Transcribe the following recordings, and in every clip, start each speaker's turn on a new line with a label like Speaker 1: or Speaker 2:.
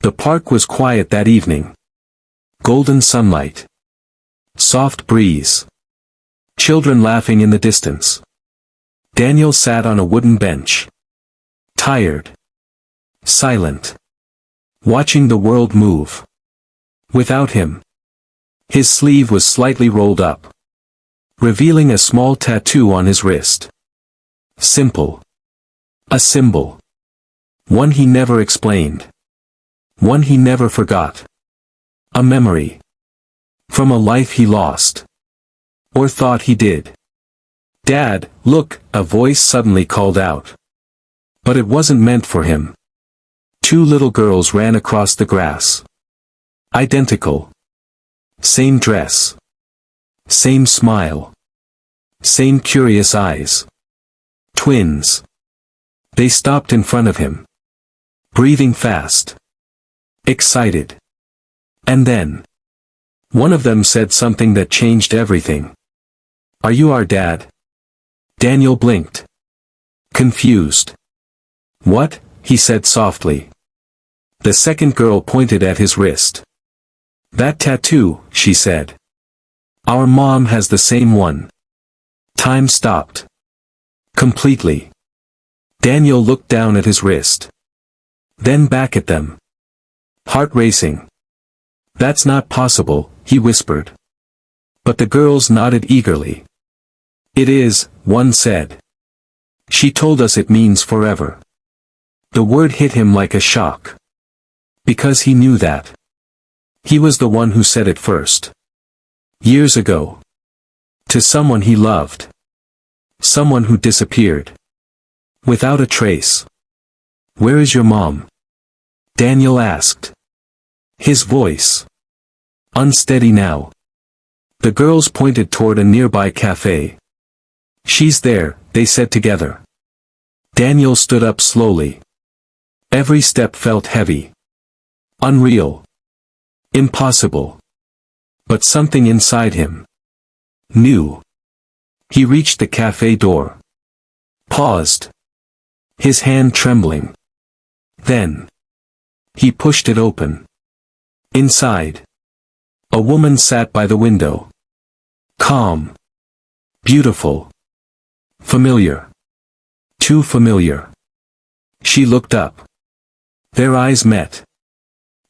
Speaker 1: The park was quiet that evening. Golden sunlight. Soft breeze. Children laughing in the distance. Daniel sat on a wooden bench. Tired. Silent. Watching the world move. Without him. His sleeve was slightly rolled up, revealing a small tattoo on his wrist. Simple. A symbol. One he never explained. One he never forgot. A memory. From a life he lost. Or thought he did. "Dad, look," a voice suddenly called out. But it wasn't meant for him. Two little girls ran across the grass. Identical. Same dress. Same smile. Same curious eyes. Twins. They stopped in front of him. Breathing fast. Excited. And then, one of them said something that changed everything. "Are you our dad?" Daniel blinked. Confused. "What?" he said softly. The second girl pointed at his wrist. "That tattoo," she said. "Our mom has the same one." Time stopped. Completely. Daniel looked down at his wrist. Then back at them. Heart racing. "That's not possible," he whispered. But the girls nodded eagerly. "It is," one said. "She told us it means forever." The word hit him like a shock. Because he knew that. He was the one who said it first. Years ago. To someone he loved. Someone who disappeared. Without a trace. "Where is your mom?" Daniel asked. His voice. Unsteady now. The girls pointed toward a nearby cafe. "She's there," they said together. Daniel stood up slowly. Every step felt heavy. Unreal. Impossible. But something inside him knew. He reached the cafe door. Paused. His hand trembling. Then. He pushed it open. Inside. A woman sat by the window. Calm. Beautiful. Familiar. Too familiar. She looked up. Their eyes met.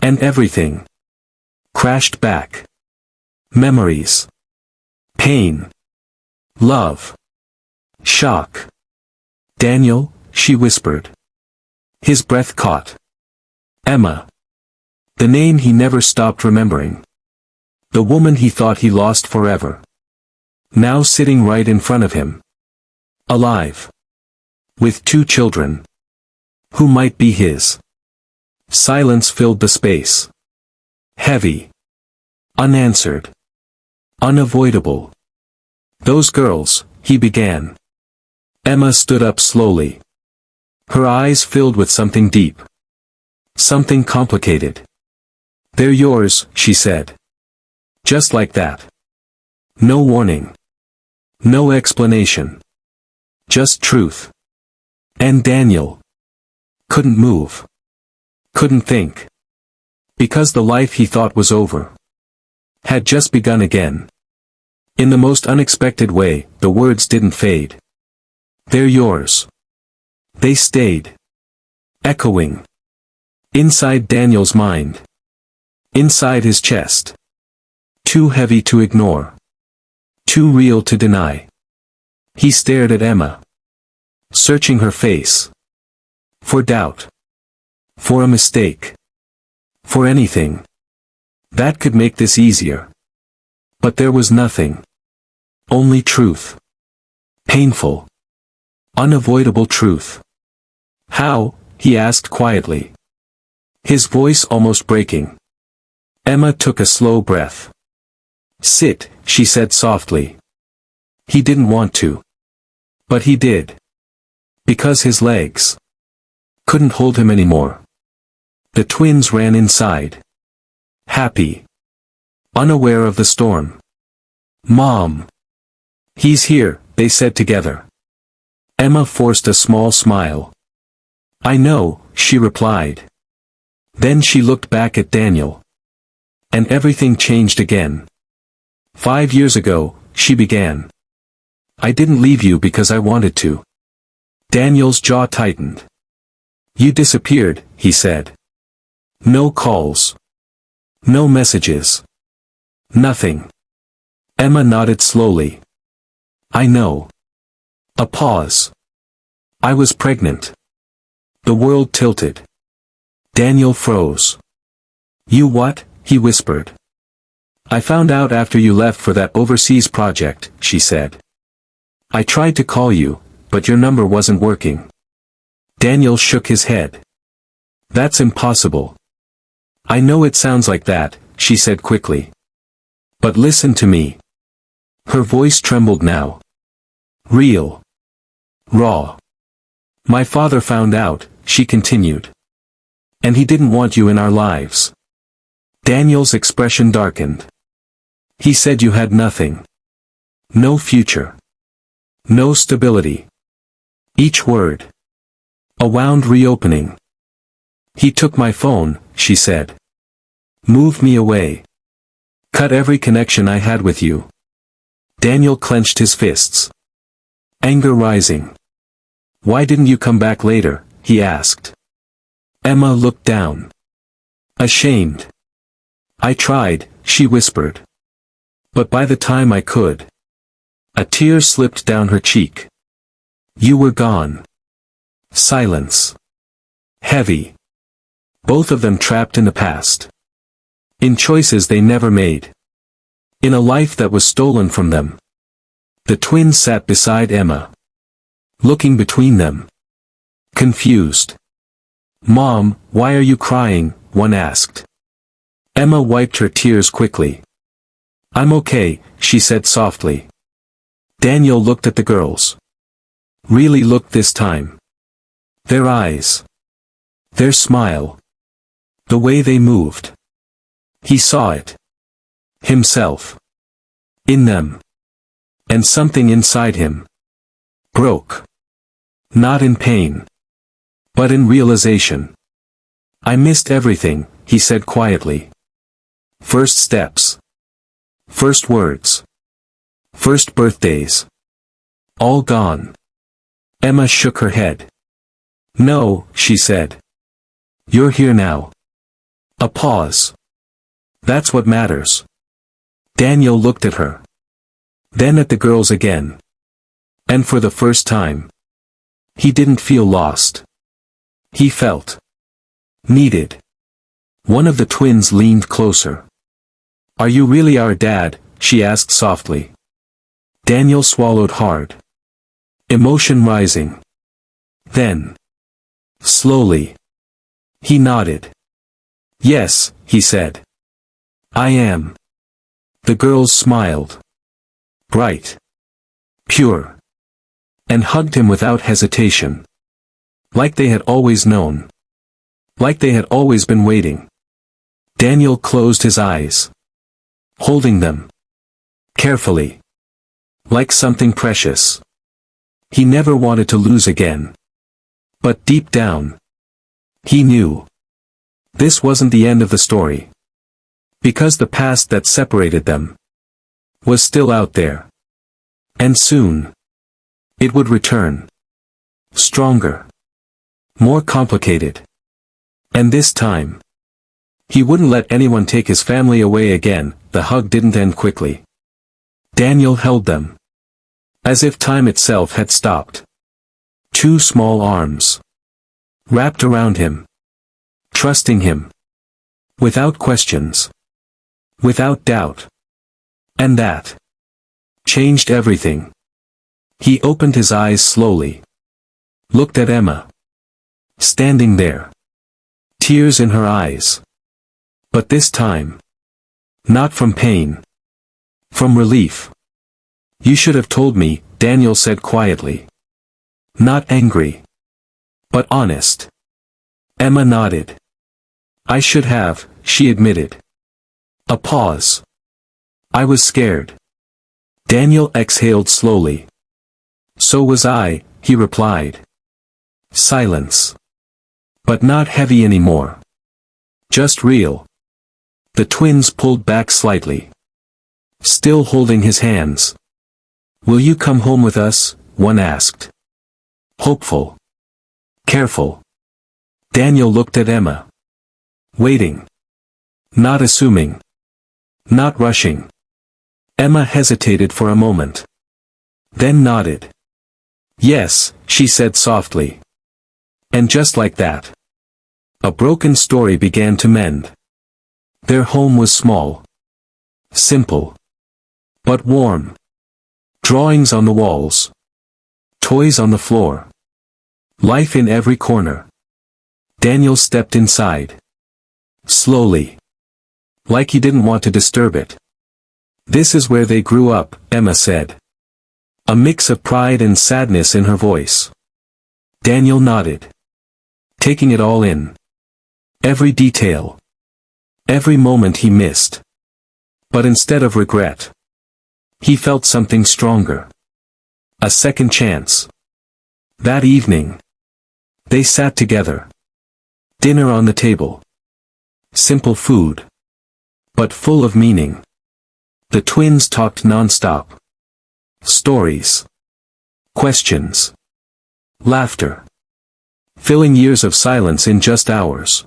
Speaker 1: And everything crashed back. Memories. Pain. Love. Shock. "Daniel," she whispered. His breath caught. Emma. The name he never stopped remembering. The woman he thought he lost forever. Now sitting right in front of him. Alive. With two children. Who might be his. Silence filled the space. Heavy. Unanswered. Unavoidable. "Those girls," he began. Emma stood up slowly. Her eyes filled with something deep. Something complicated. "They're yours," she said. Just like that. No warning. No explanation. Just truth. And Daniel couldn't move. Couldn't think. Because the life he thought was over had just begun again. In the most unexpected way, the words didn't fade. "They're yours." They stayed. Echoing. Inside Daniel's mind. Inside his chest. Too heavy to ignore. Too real to deny. He stared at Emma. Searching her face. For doubt. For a mistake. For anything. That could make this easier. But there was nothing. Only truth. Painful. Unavoidable truth. "How?" he asked quietly. His voice almost breaking. Emma took a slow breath. "Sit," she said softly. He didn't want to. But he did. Because his legs couldn't hold him anymore. The twins ran inside. Happy. Unaware of the storm. "Mom." "He's here," they said together. Emma forced a small smile. "I know," she replied. Then she looked back at Daniel. And everything changed again. 5 years ago, she began. I didn't leave you because I wanted to. Daniel's jaw tightened. You disappeared, he said. No calls. No messages. Nothing. Emma nodded slowly. I know. A pause. I was pregnant. The world tilted. Daniel froze. You what? He whispered. I found out after you left for that overseas project, she said. I tried to call you, but your number wasn't working. Daniel shook his head. That's impossible. I know it sounds like that, she said quickly. But listen to me. Her voice trembled now. Real. Raw. My father found out, she continued. And he didn't want you in our lives. Daniel's expression darkened. He said you had nothing. No future. No stability. Each word. A wound reopening. He took my phone, she said. Moved me away. Cut every connection I had with you. Daniel clenched his fists. Anger rising. Why didn't you come back later? He asked. Emma looked down. Ashamed. I tried, she whispered. But by the time I could. A tear slipped down her cheek. You were gone. Silence. Heavy. Both of them trapped in the past. In choices they never made. In a life that was stolen from them. The twins sat beside Emma. Looking between them. Confused. Mom, why are you crying? One asked. Emma wiped her tears quickly. I'm okay, she said softly. Daniel looked at the girls. Really looked this time. Their eyes. Their smile. The way they moved. He saw it. Himself. In them. And something inside him. Broke. Not in pain. But in realization. I missed everything, he said quietly. First steps. First words. First birthdays. All gone. Emma shook her head. No, she said. You're here now. A pause. That's what matters. Daniel looked at her. Then at the girls again. And for the first time. He didn't feel lost. He felt needed. One of the twins leaned closer. Are you really our dad? She asked softly. Daniel swallowed hard. Emotion rising. Then. Slowly. He nodded. Yes, he said. I am. The girls smiled. Bright. Pure. And hugged him without hesitation. Like they had always known. Like they had always been waiting. Daniel closed his eyes. Holding them. Carefully. Like something precious. He never wanted to lose again. But deep down. He knew. This wasn't the end of the story. Because the past that separated them. Was still out there. And soon. It would return. Stronger. More complicated. And this time. He wouldn't let anyone take his family away again. The hug didn't end quickly. Daniel held them. As if time itself had stopped. Two small arms. Wrapped around him. Trusting him. Without questions. Without doubt. And that. Changed everything. He opened his eyes slowly. Looked at Emma. Standing there. Tears in her eyes. But this time. Not from pain. From relief. You should have told me, Daniel said quietly. Not angry. But honest. Emma nodded. I should have, she admitted. A pause. I was scared. Daniel exhaled slowly. So was I, he replied. Silence. But not heavy anymore. Just real. The twins pulled back slightly, still holding his hands. Will you come home with us? One asked. Hopeful. Careful. Daniel looked at Emma. Waiting. Not assuming. Not rushing. Emma hesitated for a moment. Then nodded. Yes, she said softly. And just like that, a broken story began to mend. Their home was small. Simple. But warm. Drawings on the walls. Toys on the floor. Life in every corner. Daniel stepped inside. Slowly. Like he didn't want to disturb it. This is where they grew up, Emma said. A mix of pride and sadness in her voice. Daniel nodded, taking it all in. Every detail. Every moment he missed. But instead of regret, he felt something stronger. A second chance. That evening, they sat together. Dinner on the table. Simple food, but full of meaning. The twins talked non-stop. Stories. Questions. Laughter. Filling years of silence in just hours.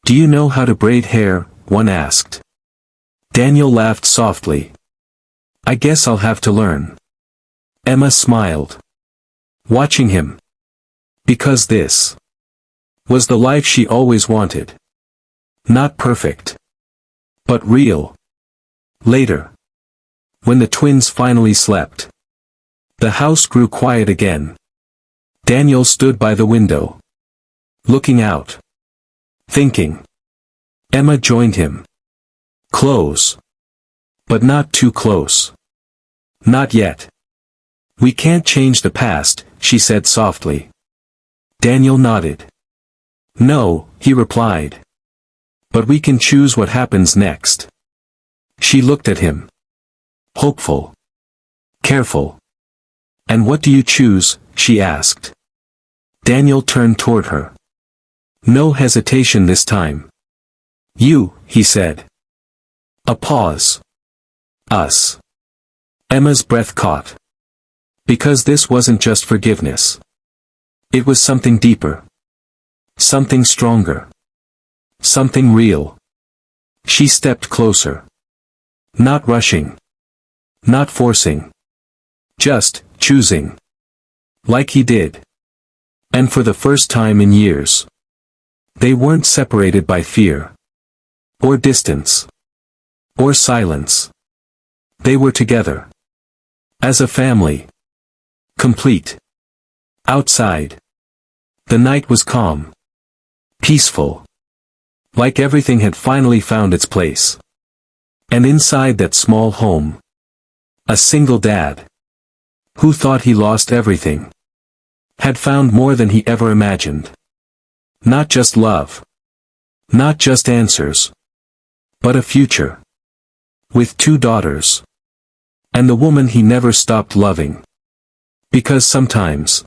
Speaker 1: Do you know how to braid hair? One asked. Daniel laughed softly. I guess I'll have to learn. Emma smiled, watching him. Because this was the life she always wanted. Not perfect, but real. Later, when the twins finally slept, the house grew quiet again. Daniel stood by the window, looking out, thinking. Emma joined him. Close. But not too close. Not yet. We can't change the past, she said softly. Daniel nodded. No, he replied. But we can choose what happens next. She looked at him. Hopeful. Careful. And what do you choose? She asked. Daniel turned toward her. No hesitation this time. You, he said. A pause. Us. Emma's breath caught. Because this wasn't just forgiveness. It was something deeper. Something stronger. Something real. She stepped closer. Not rushing. Not forcing. Just choosing. Like he did. And for the first time in years, they weren't separated by fear. Or distance. Or silence. They were together. As a family. Complete. Outside. The night was calm. Peaceful. Like everything had finally found its place. And inside that small home, a single dad, who thought he lost everything, had found more than he ever imagined. Not just love. Not just answers. But a future. With 2 daughters. And the woman he never stopped loving. Because sometimes,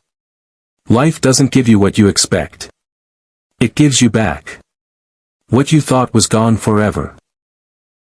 Speaker 1: life doesn't give you what you expect. It gives you back what you thought was gone forever.